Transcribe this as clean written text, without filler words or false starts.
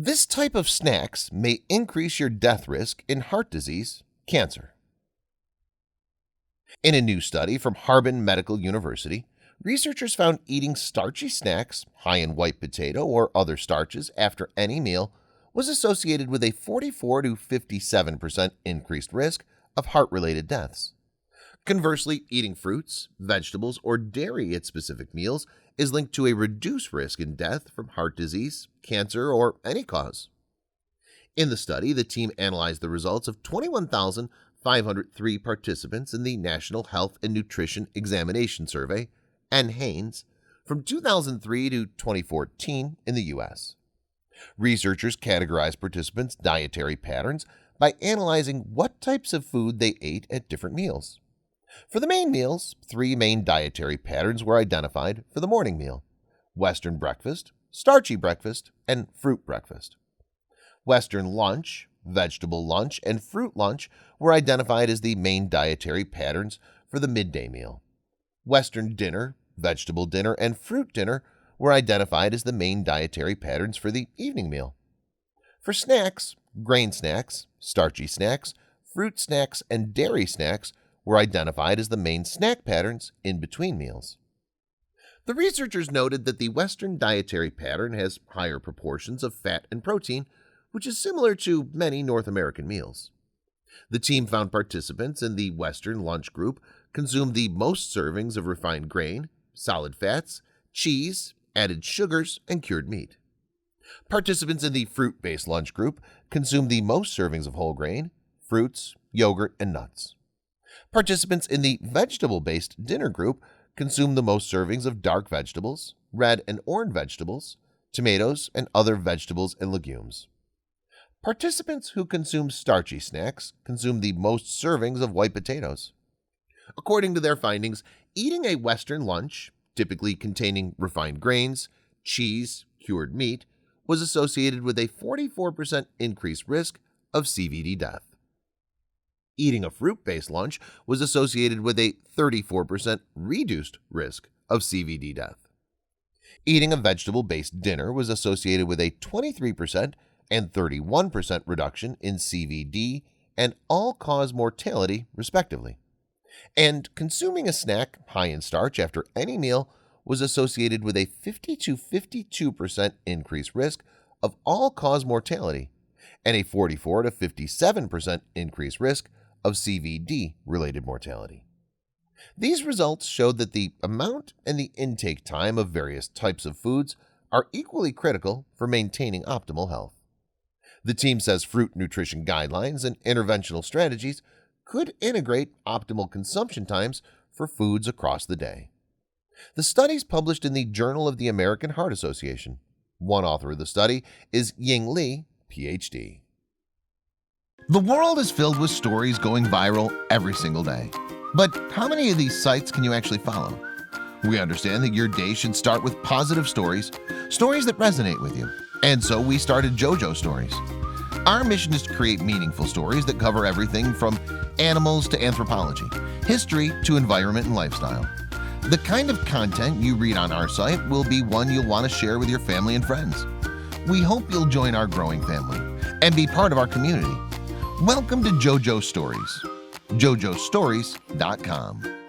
This type of snacks may increase your death risk in heart disease, cancer. In a new study from Harbin Medical University, researchers found eating starchy snacks high in white potato or other starches after any meal was associated with a 44 to 57% increased risk of heart-related deaths. Conversely, eating fruits, vegetables, or dairy at specific meals is linked to a reduced risk in death from heart disease, cancer, or any cause. In the study, the team analyzed the results of 21,503 participants in the National Health and Nutrition Examination Survey, NHANES, from 2003 to 2014 in the U.S. Researchers categorized participants' dietary patterns by analyzing what types of food they ate at different meals. For the main meals, 3 main dietary patterns were identified for the morning meal: Western breakfast, starchy breakfast, and fruit breakfast. Western lunch, vegetable lunch, and fruit lunch were identified as the main dietary patterns for the midday meal. Western dinner, vegetable dinner, and fruit dinner were identified as the main dietary patterns for the evening meal. For snacks, grain snacks, starchy snacks, fruit snacks, and dairy snacks were identified as the main snack patterns in between meals. The researchers noted that the Western dietary pattern has higher proportions of fat and protein, which is similar to many North American meals. The team found participants in the Western lunch group consumed the most servings of refined grain, solid fats, cheese, added sugars, and cured meat. Participants in the fruit-based lunch group consumed the most servings of whole grain, fruits, yogurt, and nuts. Participants in the vegetable-based dinner group consumed the most servings of dark vegetables, red and orange vegetables, tomatoes, and other vegetables and legumes. Participants who consumed starchy snacks consumed the most servings of white potatoes. According to their findings, eating a Western lunch, typically containing refined grains, cheese, cured meat, was associated with a 44% increased risk of CVD death. Eating a fruit-based lunch was associated with a 34% reduced risk of CVD death. Eating a vegetable-based dinner was associated with a 23% and 31% reduction in CVD and all-cause mortality, respectively. And consuming a snack high in starch after any meal was associated with a 50 to 52% increased risk of all-cause mortality and a 44 to 57% increased risk of CVD-related mortality. These results showed that the amount and the intake time of various types of foods are equally critical for maintaining optimal health. The team says fruit nutrition guidelines and interventional strategies could integrate optimal consumption times for foods across the day. The studies published in the Journal of the American Heart Association. One author of the study is Ying Li, Ph.D. The world is filled with stories going viral every single day. But how many of these sites can you actually follow? We understand that your day should start with positive stories, stories that resonate with you. And so we started JoJo Stories. Our mission is to create meaningful stories that cover everything from animals to anthropology, history to environment and lifestyle. The kind of content you read on our site will be one you'll want to share with your family and friends. We hope you'll join our growing family and be part of our community. Welcome to JoJo Stories. JoJoStories.com.